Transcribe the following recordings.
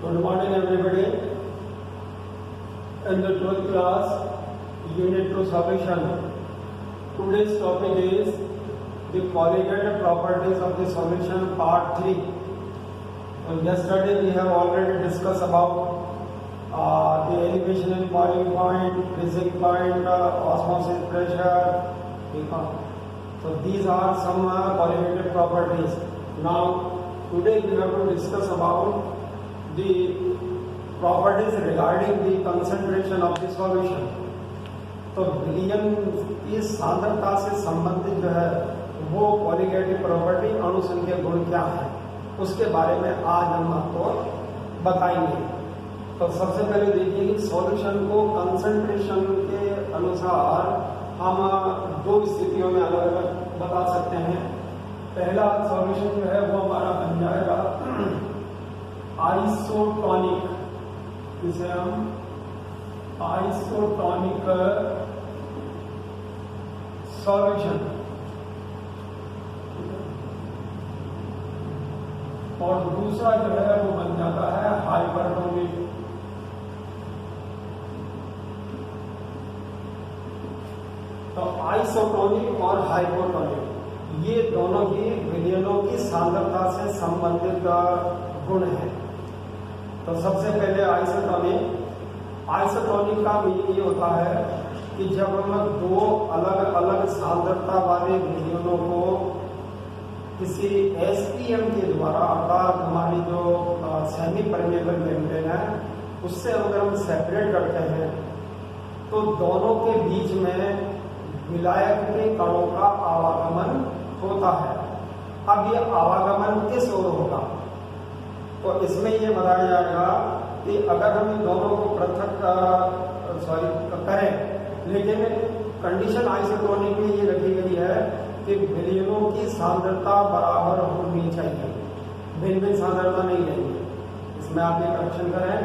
Good morning, everybody. In the 12th class, Unit 2 solution. Today's topic is the colligated properties of the solution, Part 3. So yesterday we have already discussed about the elevation and boiling point, freezing point, osmosis pressure. So these are some colligated properties. Now today we have to discuss about the properties regarding the concentration of the solution. तो विलयन की सांद्रता से संबंधित जो है वो colligative property अणुसंख्यक गुण क्या है उसके बारे में आज हम आपको बताएंगे। तो सबसे पहले देखिए कि सॉल्यूशन को कंसंट्रेशन के अनुसार हम दो स्थितियों में अलग अलग बता सकते हैं। पहला सॉल्यूशन जो है वो हमारा बन जाएगा आइसोटोनिक, जिसे हम आइसोटोनिक सॉल्यूशन, और दूसरा जो है वो बन जाता है हाइपरटोनिक। तो आइसोटोनिक और हाइपोटोनिक ये दोनों ही विलयनों की सांद्रता से संबंधित गुण है। तो सबसे पहले आइसोटोनिक का मीनिंग ये होता है कि जब हम दो अलग अलग सांद्रता वाले विलयनों को किसी एसपीएम के द्वारा, अर्थात हमारी जो सेमी परमेबल मेम्ब्रेन है उससे अगर हम सेपरेट करते हैं तो दोनों के बीच में विलायक के कणों का आवागमन होता है। अब ये आवागमन किस ओर होगा? तो इसमें ये बताया जाएगा कि अगर हम इन दोनों को पृथक करें, लेकिन कंडीशन आइसोटोनिक में ये रखी गई है कि विलयनों की सांद्रता बराबर होनी चाहिए, भिन्न भिन्न सांद्रता नहीं रहेगी। इसमें आप ये करेक्शन करें,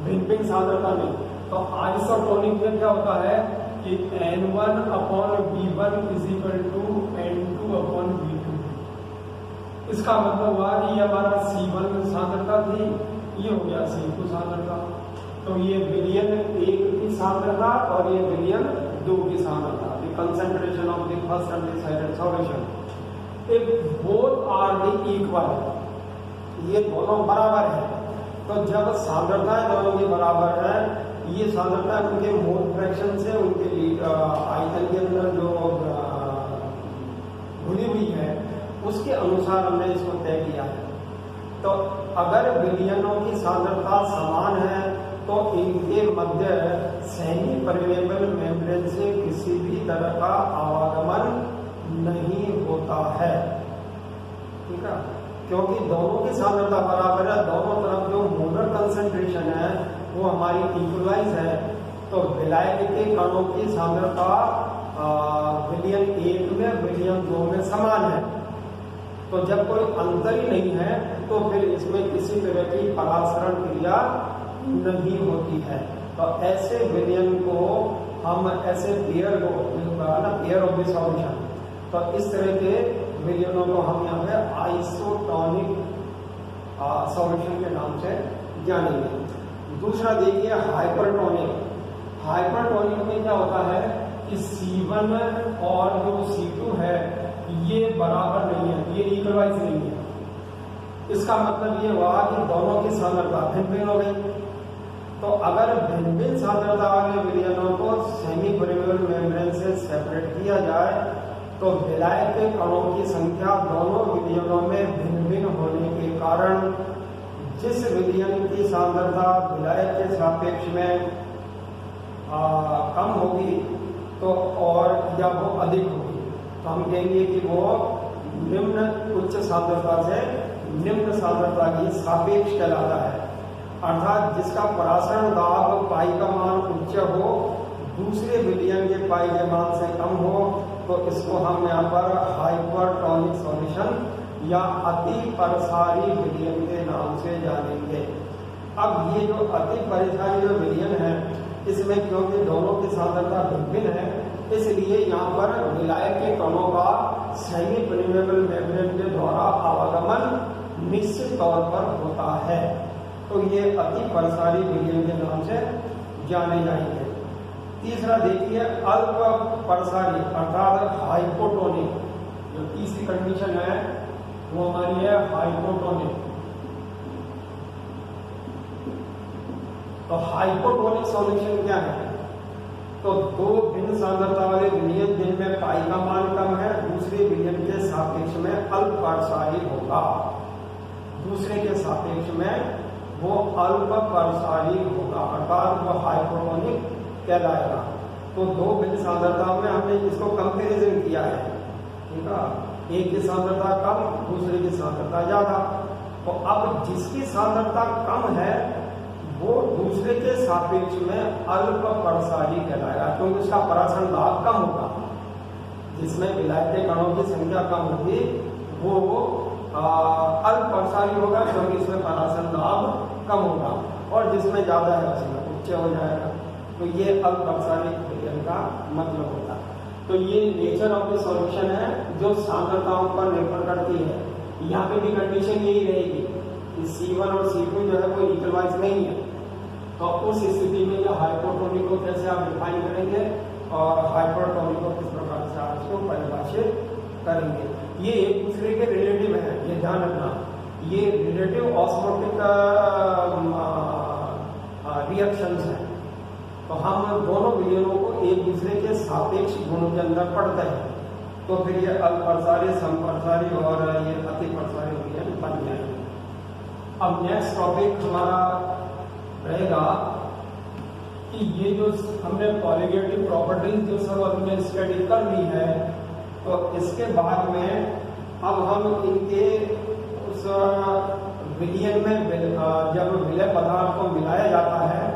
भिन्न भिन्न सांद्रता नहीं। तो आइसोटोनिक में क्या होता है कि N1/V1 = N2/V2। इसका मतलब हुआ कि ये हमारा C1 सांद्रता थी, ये हो गया C2 सांद्रता। तो ये विलयन 1 की सांद्रता और ये विलयन 2 की सांद्रता, the concentration of the first undecided solution if both are the equal, ये दोनों बराबर है। तो जब सांद्रताएं दोनों की बराबर है, ये सांद्रता उनके मोल फ्रैक्शन से उनके आयतन के अंदर जो घुली हुई है उसके अनुसार हमने इसको तय किया है। तो अगर विलयनों की सांद्रता समान है तो इनके मध्य सेमी परमेबल मेम्ब्रेन से किसी भी तरह का आवागमन नहीं होता है। ठीक है, क्योंकि दोनों की सांद्रता बराबर है, दोनों तरफ जो मोलर कंसंट्रेशन है वो हमारी इक्वलाइज है। तो विलायक के कणों की सांद्रता विलयन 1 में विलयन 2 में समान है। तो जब कोई अंतर ही नहीं है तो फिर इसमें किसी तरह की परासरण क्रिया नहीं होती है। तो ऐसे विलयन को हम ऐसे पेयर ऑफ द सॉल्यूशन, तो इस तरह के विलयनों को हम यहाँ पे आइसोटोनिक सॉल्यूशन के नाम से जानेंगे। दूसरा देखिए हाइपरटोनिक। हाइपरटोनिक में क्या होता है कि C1 और जो C2 है ये बराबर नहीं है, ये इक्वलाइज नहीं है। इसका मतलब ये हुआ कि दोनों की सांद्रता भिन्न भिन्न हो गई। तो अगर भिन्न भिन्न सांद्रता वाले विलयनों को सेमी परमेबल मेम्ब्रेन से सेपरेट किया जाए तो विलायक के कणों की संख्या दोनों विलयनों में भिन्न भिन्न होने के कारण जिस विलयन की सांद्रता विलायक के सापेक्ष में कम होगी तो और या वो अधिक होगी तो हम कहेंगे कि वो निम्न उच्च सांद्रता से निम्न सांद्रता की सापेक्ष कहलाता है। अर्थात जिसका परासरण दाब पाई का मान उच्च हो, दूसरे विलयन के पाई के मान से कम हो, तो इसको हम यहाँ पर हाइपरटोनिक सॉल्यूशन या अति परिसारी विलयन के नाम से जानेंगे। अब ये जो अति परिसारी जो विलयन है इसमें क्योंकि दोनों की सांद्रता भिन्न है इसलिए यहाँ पर विलायक के कणों का सेमी परमेबल मेम्ब्रेन के द्वारा आवागमन निश्चित तौर पर होता है। तो ये अति प्रसारी विलयन के नाम से जाने जाएंगे। तीसरा देखिए अल्प प्रसारी अर्थात हाइपोटोनिक। जो तीसरी कंडीशन है वो हमारी है हाइपोटोनिक। तो हाइपोटोनिक सॉल्यूशन क्या है? तो दो भिन्न सांद्रता वाले विलयन जिनमें पाई का मान कम है दूसरे विलयन के सापेक्ष में अल्प प्रसारी होगा। दूसरे के सापेक्ष में वो अल्प प्रसारी होगा अर्थात वो हाइपोटोनिक कहलाएगा। तो दो भिन्न सांद्रताओं में हमने इसको कंपैरिजन किया है, ठीक है। एक की सांद्रता कम दूसरे की सांद्रता ज्यादा। तो अब जिसकी सांद्रता कम है वो दूसरे के सापेक्ष में अल्प प्रसारी कहलाएगा क्योंकि उसका परासरण दाब कम होगा। जिसमें विलायक कणों की संख्या कम होगी वो अल्प प्रसारी होगा क्योंकि इसमें परासरण दाब कम होगा, और जिसमें ज्यादा है उसमें उच्च हो जाएगा। तो ये अल्प प्रसारी विलयन का मतलब होता है। तो ये नेचर ऑफ द सॉल्यूशन है जो सांद्रताओं पर निर्भर करती है। यहाँ पे भी कंडीशन यही रहेगी कि C1 और C2 जो है वो इक्वल वाइज नहीं है। तो उस स्थिति में ये हाइपोटोनिक को कैसे आप डिफाइन करेंगे और हाइपरटोनिक को किस प्रकार से आप इसको परिभाषित करेंगे। ये एक दूसरे के रिलेटिव है, ये ध्यान रखना। ये रिलेटिव ऑस्मोटिक रिएक्शंस हैं। तो हम दोनों विलयनों को एक दूसरे के सापेक्ष गुणों के अंदर पढ़ते हैं। तो फिर ये अल्प प्रसारी, समप्रसारी और ये अति प्रसारी विलयन बन जाएंगे। अब नेक्स्ट टॉपिक हमारा रहेगा कि ये जो हमने कॉलिगेटिव प्रॉपर्टीज जो सब हमने स्टडी कर ली है, तो इसके बाद में अब हम इनके उस विलयन में जब विलय पदार्थ को मिलाया जाता है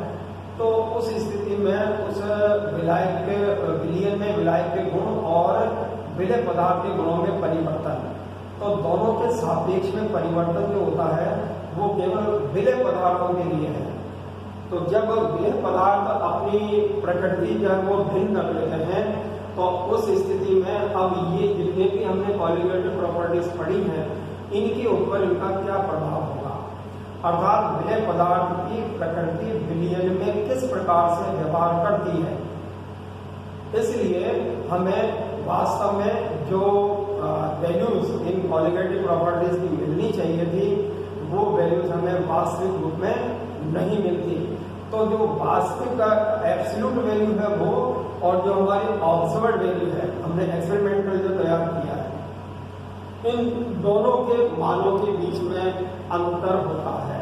तो उस स्थिति में उस विलायक के विलयन में विलायक के गुण और विलय पदार्थ के गुणों में परिवर्तन, तो दोनों के सापेक्ष में परिवर्तन जो होता है वो केवल विलय पदार्थों के लिए है। तो जब विलय पदार्थ अपनी प्रकृति जो है वो भिन्न कर लेते हैं तो उस स्थिति में अब ये जितने भी हमने कॉलिगेटिव प्रॉपर्टीज पढ़ी हैं इनके ऊपर इनका क्या प्रभाव होगा, अर्थात विलय पदार्थ की प्रकृति विलयन में किस प्रकार से व्यवहार करती है। इसलिए हमें वास्तव में जो वैल्यूज इन कॉलिगेटिव प्रॉपर्टीज की मिलनी चाहिए थी वो वैल्यूज हमें वास्तविक रूप में नहीं मिलती। तो जो वास्तविक का एब्सोल्यूट वैल्यू है वो और जो हमारी ऑब्जर्व्ड वैल्यू है हमने एक्सपेरिमेंटल जो तैयार किया है, इन दोनों के मानों के बीच में अंतर होता है।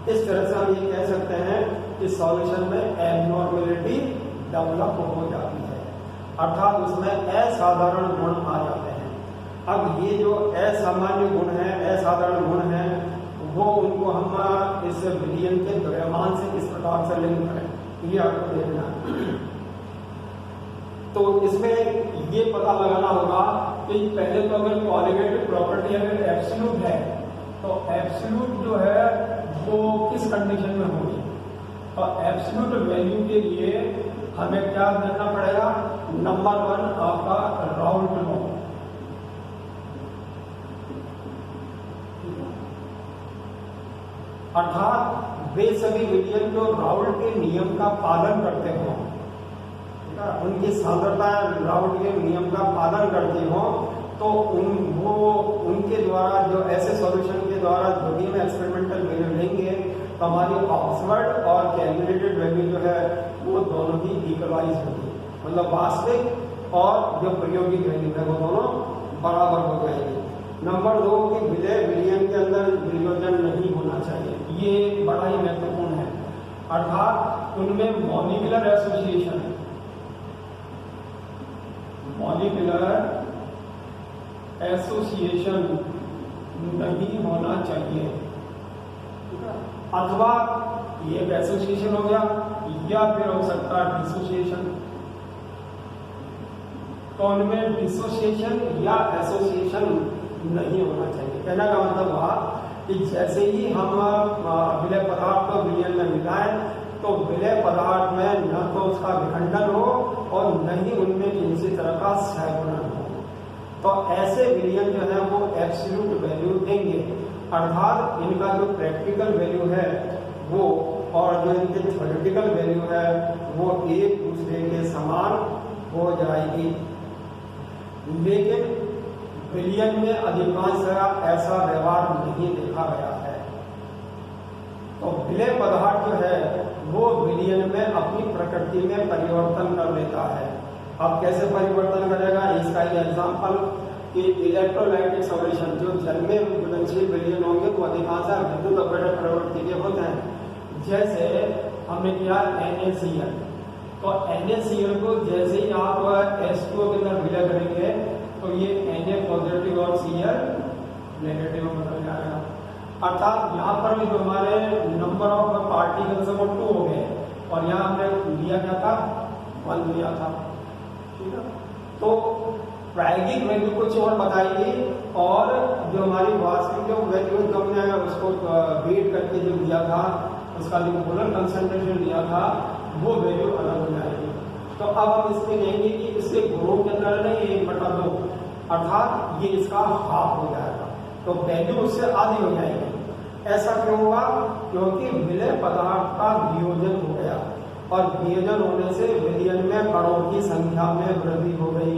इस तरह से हम ये कह सकते हैं कि सॉल्यूशन में एबनॉर्मेलिटी डेवलप हो जाती है, अर्थात उसमें असाधारण गुण आ जाते हैं। अब ये जो असामान्य गुण है, असाधारण गुण है, वो उनको हम इस विलयन के द्रव्यमान से किस प्रकार से लिंक करें ये आपको देखना है। तो इसमें ये पता लगाना होगा कि पहले तो अगर कॉलिगेटिव प्रॉपर्टी अगर एब्सोल्यूट है तो एब्सोल्यूट जो है वो किस कंडीशन में होगी। और एब्सोल्यूट वैल्यू के लिए हमें क्या करना पड़ेगा, नंबर 1 आपका राउल्ट लॉ। अर्थात वे सभी विलयन जो राउल्ट के नियम का पालन करते हो, उनकी सांद्रता राउल्ट के नियम का पालन करती हो, तो उनके द्वारा जो ऐसे सॉल्यूशन के द्वारा जो भी हम एक्सपेरिमेंटल वैल्यू लेंगे तो हमारी ऑब्जर्व्ड और कैलकुलेटेड वैल्यू जो है वो दोनों ही इक्वलाइज होगी, मतलब वास्तविक और जो प्रायोगिक वैल्यू है वो दोनों बराबर हो जाएंगे। नंबर 2 कि विलय विलयन के अंदर वियोजन नहीं होना चाहिए, ये बड़ा ही महत्वपूर्ण है। अर्थात उनमें मॉलिक्यूलर एसोसिएशन नहीं होना चाहिए, अथवा ये एसोसिएशन हो गया या फिर हो सकता है डिसोसिएशन। तो उनमें डिसोसिएशन या एसोसिएशन नहीं होना चाहिए। कहने का मतलब हुआ कि जैसे ही हम विलय पदार्थ को विलयन में मिलाएं तो विलय पदार्थ में न तो उसका विखंडन हो और न ही उनमें किसी तरह का सहगुणन हो। तो ऐसे विलयन जो है वो एब्सोल्यूट वैल्यू देंगे, अर्थात इनका जो प्रैक्टिकल वैल्यू है वो और जो इनकी थ्योरेटिकल वैल्यू है वो एक दूसरे के समान हो जाएगी। लेकिन विलियन में अधिकांशतः ऐसा व्यवहार नहीं देखा गया है। तो विलय पदार्थ जो है वो विलियन में अपनी प्रकृति में परिवर्तन कर लेता है। अब कैसे परिवर्तन करेगा, इसका एक एग्जाम्पल कि इलेक्ट्रोलाइटिक सॉल्यूशन जो जल में घुलनशील विलयन होंगे वो अधिकांश विद्युत अपघटन प्रवृत्ति के होते हैं। जैसे हमने किया NaCl, तो NaCl को जैसे ही आप H2O के अंदर विलय करेंगे तो ये Na पॉजिटिव और Cl नेगेटिव में बदल जाएगा। अर्थात यहाँ पर भी जो हमारे नंबर ऑफ पार्टिकल्स वो 2 हो गए और यहाँ हमने लिया क्या था, 1 लिया था। ठीक है, तो प्रायोगिक वैल्यू कुछ और बताएगी और जो हमारी वास्तविक जो वैल्यू हमने अगर उसको वेट करके जो दिया था, उसका जो मोलर कंसंट्रेशन दिया था वो वैल्यू अलग हो जाएगी। तो अब हम इसमें कहेंगे कि इसके गुणों के अंदर नहीं 1/2, अर्थात ये इसका हाफ हो जाएगा, तो वैल्यू उससे आधी हो जाएगी। ऐसा क्यों हुआ, क्योंकि विलय पदार्थ का वियोजन हो गया और वियोजन होने से विलयन में कणों की संख्या में वृद्धि हो गई।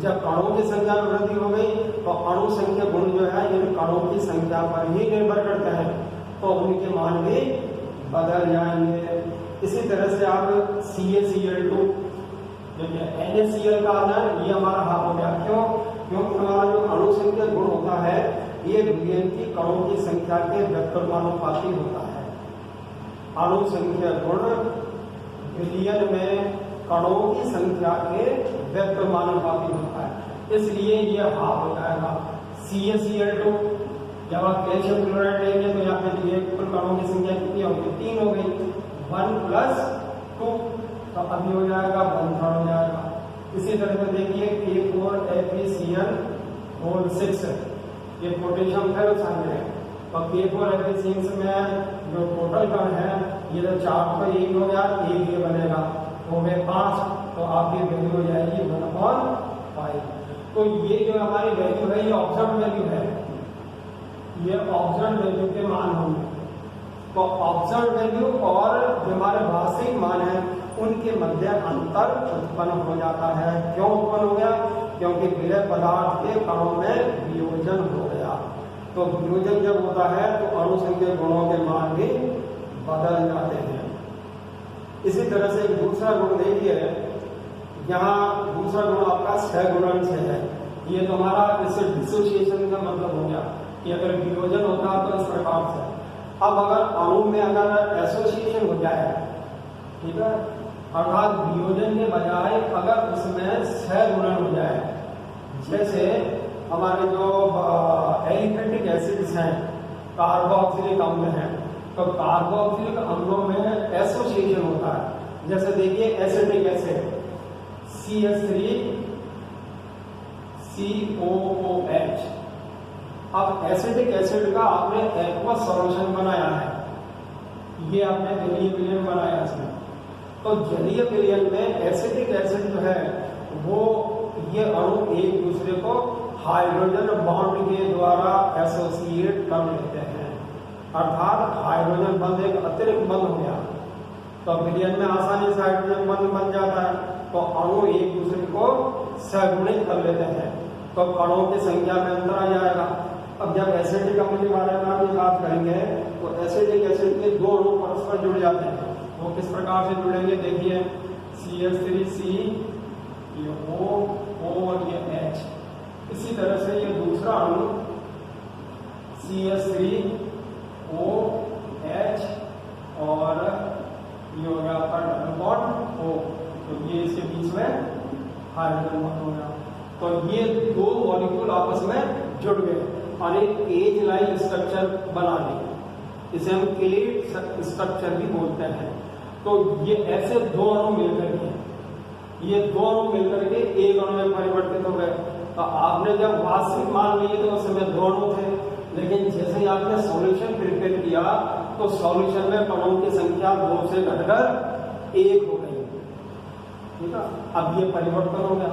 जब कणों की संख्या में वृद्धि हो गई तो अणु संख्या गुण जो है इन कणों की संख्या पर ही निर्भर करते हैं, तो उनके मान भी बदल जाएंगे। इसी तरह से आप CaCl2 NaCl का आना ये हमारा हाफ हो गया। क्यों, क्योंकि हमारा जो अणु संख्या गुण होता है ये विलयन की कणों की संख्या के व्युत्क्रमानुपाती होता है। अणु संख्या गुण विलयन में कणों की संख्या के व्युत्क्रमानुपाती होता है, इसलिए ये हाफ हो जाएगा। CaCl2 जब आप कैल्शियम क्लोराइड लेंगे तो यहाँ पे ये कुल कणों की संख्या कितनी होगी, 3 हो गई, 1 + 2 तो अभी हो जाएगा 1/3 हो जाएगा। इसी तरह से देखिए K4FeCl6 ये पोटेशियम फेरोसाइड है, तो K4FeCl में जो टोटल कण है ये तो 4 तो 1 हो गया, 1 ये बनेगा हो गए 5, तो आपकी वैल्यू हो जाएगी 1/5। तो ये जो हमारी वैल्यू है ये ऑब्जर्व वैल्यू है, ये ऑब्जर्व वैल्यू के मान होंगे। तो ऑब्जर्व वैल्यू और जो हमारे वास्तविक मान है उनके मध्य अंतर उत्पन्न हो जाता है। क्यों उत्पन्न हो गया, क्योंकि विलय पदार्थ के कणों में वियोजन हो गया। तो वियोजन जब होता है तो अणु संख्या गुणों के मान भी बदल जाते हैं। इसी तरह से एक दूसरा गुण देखिए, यहाँ दूसरा गुण आपका सहगुणन से है। ये तो हमारा इससे डिसोसिएशन का मतलब हो गया कि अगर वियोजन होता है तो इस प्रकार से। अब अगर अणु में अगर एसोसिएशन हो जाए, ठीक है, अर्थात वियोजन के बजाय अगर उसमें सहगुणन हो जाए, जैसे हमारे जो एलिफेटिक एसिड्स हैं, कार्बोक्सिलिक अम्ल हैं, तो कार्बोक्सिलिक अम्लों में एसोसिएशन होता है। जैसे देखिए एसिटिक एसिड CH3COOH, अब एसिटिक एसिड का आपने एक्वस सॉल्यूशन बनाया है, ये आपने जलीय विलयन बनाया इसमें। तो जलीय विलयन में एसिटिक एसिड जो है वो ये अणु एक दूसरे को हाइड्रोजन बॉन्ड के द्वारा एसोसिएट कर लेते हैं, अर्थात हाइड्रोजन बंध एक अतिरिक्त बंध हो गया। तो विलयन में आसानी से हाइड्रोजन बंध बन जाता है, तो अणु एक दूसरे को सहगुणित कर लेते हैं, तो कणों की संख्या में अंतर आ जाएगा। अब जब एसिडिक अम्ल के बारे में हम बात करेंगे तो एसिडिक एसिड के 2 अणु परस्पर जुड़ जाते हैं। वो किस प्रकार से जुड़ेंगे, देखिए CH3C ये O और ये H। इसी तरह से ये दूसरा अणु CH3OH और ये हो गया आपका डबल बॉन्ड O, तो ये इसके बीच में हाइड्रोजन बॉन्ड हो गया। तो ये 2 मॉलिक्यूल आपस में जुड़ गए और एक एज लाइन स्ट्रक्चर बना दी, इसे हम क्लीट स्ट्रक्चर भी बोलते हैं। तो ये ऐसे 2 अणु मिलकर के ये 2 अणु मिलकर के एक अणु में परिवर्तित हो गए। तो आपने जब वास्तविक मान लिए तो उस समय 2 अणु थे, लेकिन जैसे ही आपने सॉल्यूशन प्रिपेयर किया तो सॉल्यूशन में कणों की संख्या 2 से घटकर 1 हो गई। ठीक है, अब ये परिवर्तन हो गया।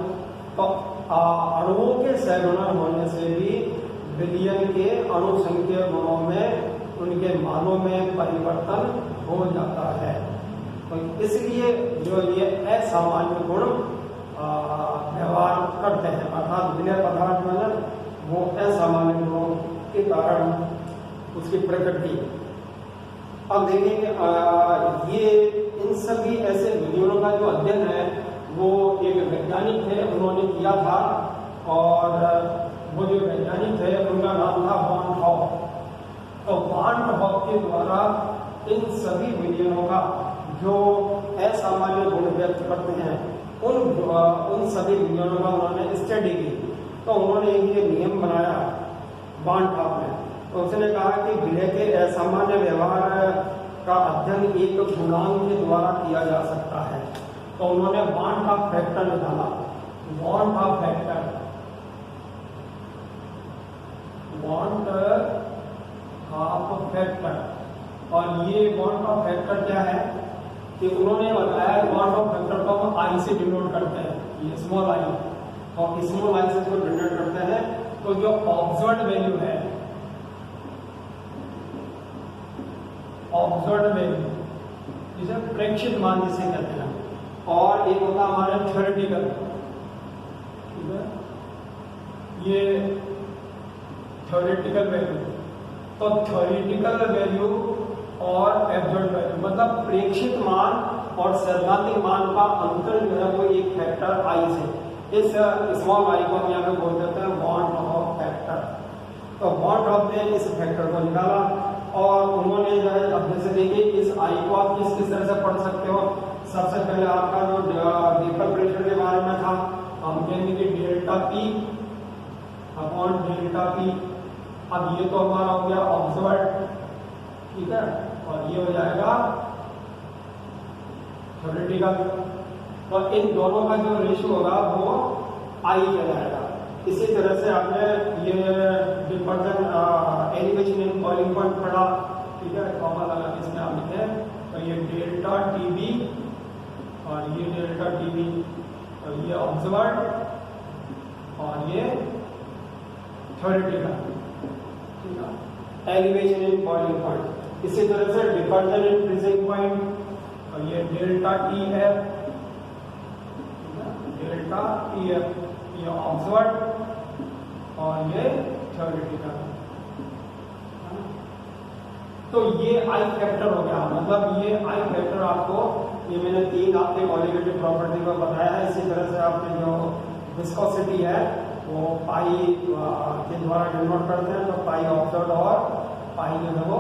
तो अणुओं के सहगुणन होने से भी विलयन के अणु संख्या गुणों में उनके मानों में परिवर्तन हो जाता है। तो इसलिए जो ये असामान्य गुण व्यवहार करते हैं, अर्थात विलय पदार्थ में वो असामान्य गुणों के कारण उसकी प्रकृति। अब देखेंगे ये इन सभी ऐसे विधियों का जो अध्ययन है वो एक वैज्ञानिक थे, उन्होंने किया था, और वो जो वैज्ञानिक थे उनका नाम था वॉन हॉफ। तो वॉन हॉफ के द्वारा इन सभी विधियों का जो असामान्य गुण व्यक्त करते हैं उन सभी विधियों का उन्होंने स्टडी की। तो उन्होंने एक ये नियम बनाया वॉन हॉफ ने। तो उसने कहा कि विलय के असामान्य व्यवहार का अध्ययन एक गुणांक के द्वारा किया जा सकता है। तो उन्होंने वॉन हॉफ फैक्टर निकाला, van't Hoff factor, van't Hoff factor. और ये वॉन हॉफ फैक्टर क्या है कि उन्होंने बताया वॉन हॉफ फैक्टर को हम आई से डिनोट करते हैं, ये स्मॉल आई, और स्मॉल आई से इसको डिनोट करते हैं। तो जो ऑब्जर्व्ड वैल्यू है, ऑब्जर्व्ड वैल्यू जिसे प्रेक्षित मान जिसे कहते हैं, और एक होता हमारा थ्योरेटिकल, ठीक है, ये थ्योरेटिकल वैल्यू। तो थ्योरेटिकल वैल्यू और एब्सोल्यूट वैल्यू मतलब प्रेक्षित मान और सैद्धांतिक मान का अंतर जो है वो एक फैक्टर आई से, इस स्मॉल आई को हम यहाँ पे बोल देते हैं वॉन हॉफ फैक्टर। तो वॉन हॉफ ने इस फैक्टर को निकाला, और उन्होंने जो है, अब जैसे देखिए इस आई को आप किस तरह से पढ़ सकते हो। सबसे पहले आपका जो वेपर प्रेशर के बारे में था, हम कहेंगे कि delta P upon delta P. अब ये तो हमारा हो गया ऑब्जर्व्ड, ठीक है, और ये हो जाएगा थ्योरेटिकल। तो इन दोनों का जो रेशियो होगा वो आई कहलाएगा। इसी तरह से आपने ये डिफर्जन एलिवेशन इन बॉइलिंग पॉइंट पढ़ा, ठीक है, कॉमा लगा इसमें आप लिखे, तो ये डेल्टा टीबी और ये डेल्टा टीबी, और ये ऑब्जर्व्ड और ये थ्योरेटिकल, ठीक है, एलिवेशन इन बॉइलिंग पॉइंट। इसी तरह से डिफर्जन इन फ्रीजिंग पॉइंट, और ये delta T F, delta T F, ये ऑब्जर्व्ड और ये थ्योरेटिकल। तो ये आई फैक्टर हो गया, मतलब ये आई फैक्टर आपको, ये मैंने 3 आपके क्वालिटेटिव प्रॉपर्टी को बताया है। इसी तरह से आपके जो विस्कोसिटी है वो पाई के द्वारा डिनोट करते हैं, तो पाई ऑब्जर्व्ड और पाई जो है वो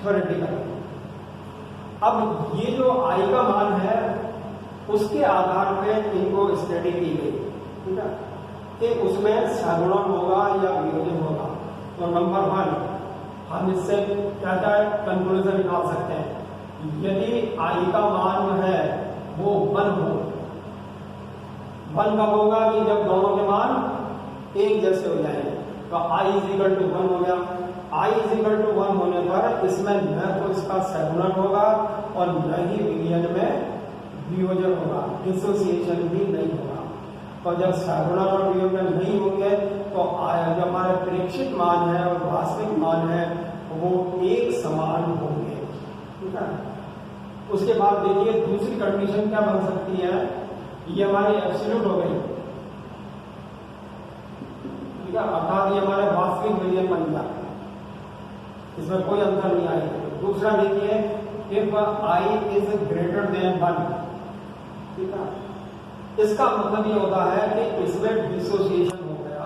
थ्योरेटिकल। अब ये जो आई का मान है उसके आधार पे इनको स्टडी की गई, ठीक है, कि उसमें सगुणन होगा या वियोजन होगा। तो नंबर 1 हम इससे क्या क्या कंक्लूजन निकाल सकते हैं, यदि आई का मान जो है वो 1 हो, 1 कब होगा कि जब दोनों के मान एक जैसे हो जाएंगे। तो आई इज इक्वल टू 1 हो गया। आई इज इक्वल टू 1 होने पर इसमें न तो इसका सगुणन होगा और न ही विलयन में वियोजन होगा, डिसोसिएशन भी नहीं होगा। तो जब सगुणन और वियोजन नहीं होंगे तो जो हमारे प्रेक्षित मान है और वास्तविक मान है वो एक समान होंगे, ठीक है। उसके बाद देखिए दूसरी कंडीशन क्या बन सकती है, ये हमारी एब्सोल्यूट हो गई, ठीक है, अर्थात ये हमारे वास्तविक विलयन बन गया, इसमें कोई अंतर नहीं आएगा। दूसरा देखिए if I is greater than 1, ठीक है, इसका मतलब ये होता है कि इसमें डिसोसिएशन हो गया,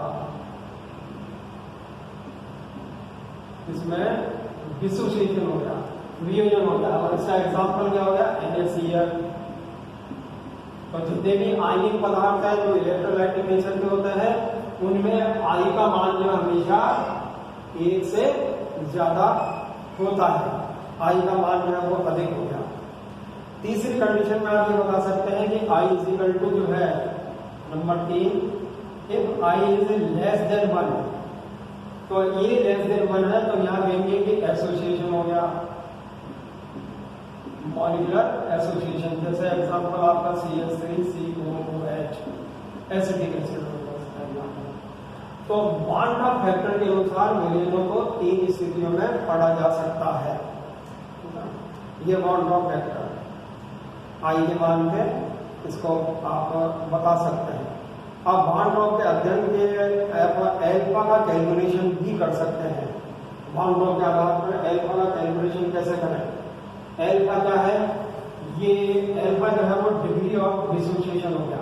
इसमें डिसोसिएशन हो गया, वियोजन हो गया। और इसका एग्जांपल क्या हो गया, NaCl। तो जितने भी आयनिक पदार्थ है जो इलेक्ट्रोलाइटिक नेचर के होते हैं उनमें आई का मान जो हमेशा 1 से ज्यादा होता है, आई का मान जो है वो अधिक हो गया। तीसरी कंडीशन में आप ये बता सकते हैं कि आई इज इक्वल टू जो है number 3, if I is less than 1, तो ये लेस देन 1 है तो यहाँ कहेंगे कि एसोसिएशन हो गया, मॉलिक्यूलर एसोसिएशन। जैसे एग्जांपल आपका CH3COOH एसिटिक एसिड हो गया। तो वान फैक्टर के अनुसार विलयनों को 3 स्थितियों में पढ़ा जा सकता है। ये वान फैक्टर आई के मान पे इसको आप बता सकते हैं। अब वान के अध्ययन के एल्फा का कैलकुलेशन भी कर सकते हैं। वान के आधार पर एल्फा का कैलकुलेशन कैसे करें? एल्फा क्या है? ये एल्फा जो है वो डिग्री ऑफ डिसोसिएशन हो गया,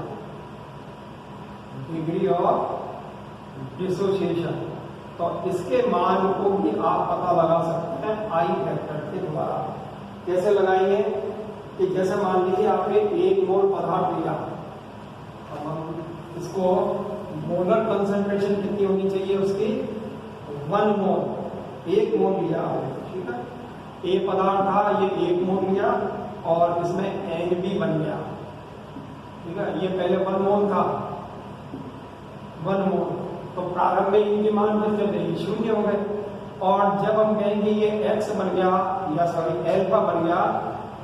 डिग्री ऑफ डिसोसिएशन। तो इसके मान को भी आप पता लगा सकते हैं आई फैक्टर के द्वारा। कैसे लगाएंगे? कि जैसे मान लीजिए आपने 1 मोल पदार्थ लिया, अब हम इसको मोलर कंसंट्रेशन कितनी होनी चाहिए उसकी? 1 मोल, 1 मोल लिया आपने, ठीक है। ए पदार्थ था, ये 1 मोल लिया और इसमें एन भी बन गया, ठीक है। ये पहले 1 मोल था, 1 मोल, तो प्रारंभ में इनके मान कितने थे? 0 हो गए। और जब हम कहेंगे ये एक्स बन गया, या सॉरी एल्फा बन गया,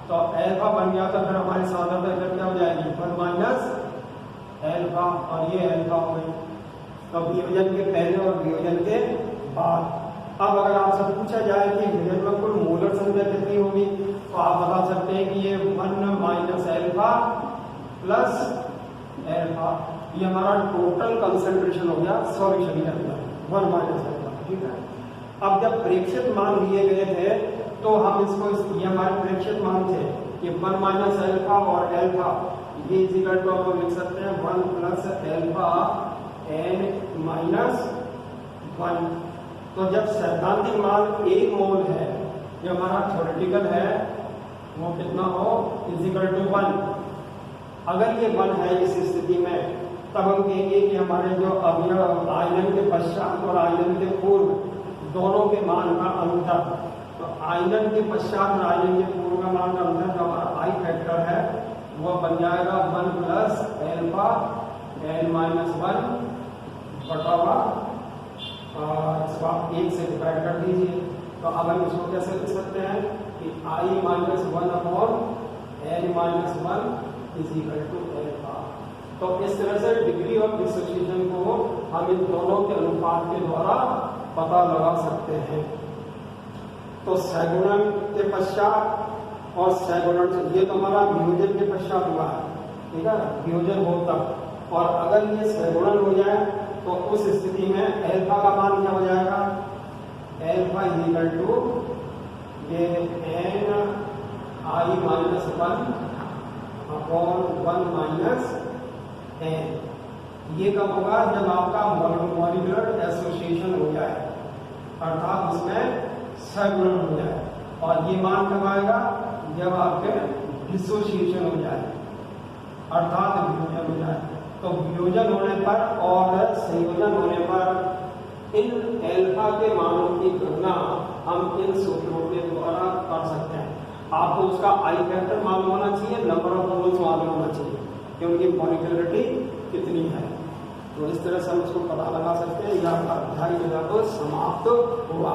तो एल्फा बन गया तो फिर हमारी सांद्रता इधर क्या हो जाएगी? 1 माइनस एल्फा, और ये एल्फा हो गई। तो वियोजन के पहले और वियोजन के बाद। अब अगर आपसे पूछा जाए कि वियोजन में कुल मोलर संख्या कितनी होगी, तो आप बता सकते हैं कि ये 1 माइनस एल्फा प्लस एल्फा, ये हमारा टोटल कंसंट्रेशन हो गया सॉल्यूशन के अंदर, 1 माइनस एल्फा, ठीक है। अब जब प्रेक्षित मान लिए गए थे तो हम इसको ये हमारे प्रेक्षित मान थे कि 1 माइनस एल्फा और एल्फा, ये इक्वल टू हम लिख सकते हैं 1 प्लस एल्फा एन माइनस 1। तो जब सैद्धांतिक मान 1 मोल है, जो हमारा थ्योरेटिकल है वो कितना हो? Equal to 1। अगर ये 1 है इस स्थिति में, तब हम कहेंगे कि हमारे जो अवयव आयनन के पश्चात और आयनन के पूर्व दोनों के मान का अंतर, तो आयनन के पश्चात और आयनन के पूर्व का मान का अंतर जो हमारा आई फैक्टर है वो बन जाएगा 1 प्लस एल्फा एन माइनस 1 बटा हुआ, इसको आप 1 से डिवाइड कर दीजिए। तो अब हम इसको कैसे लिख सकते हैं कि I minus 1 upon N minus 1 is equal to alpha. तो इस तरह से डिग्री ऑफ डिसोसिएशन को हम इन दोनों के अनुपात के द्वारा पता लगा सकते हैं। तो सैगुणन के पश्चात और सैगुणन से, ये तो हमारा वियोजन के पश्चात हुआ है, ठीक है, वियोजन हो तक। और अगर ये सैगुणन हो जाए तो उस स्थिति में एल्फा का मान क्या हो जाएगा? एल्फा इज इक्वल टू ये एन आई माइनस 1 अपॉन 1 माइनस एन। ये कब होगा? जब आपका मॉलिक्यूलर एसोसिएशन हो जाए, अर्थात उसमें सैगुणन हो जाए। और ये मान कब आएगा? जब आपके डिसोसिएशन हो जाए, अर्थात वियोजन हो जाए। तो वियोजन होने पर और संयोजन होने पर इन एल्फा के मानों की गणना हम इन सूत्रों के द्वारा कर सकते हैं। आपको उसका आई फैक्टर मालूम होना चाहिए, नंबर ऑफ मोल्स मालूम होना चाहिए कि उनकी मॉलिक्यूलरिटी कितनी है। तो इस तरह से हम इसको पता लगा सकते हैं। यह अध्याय जो है तो समाप्त हुआ।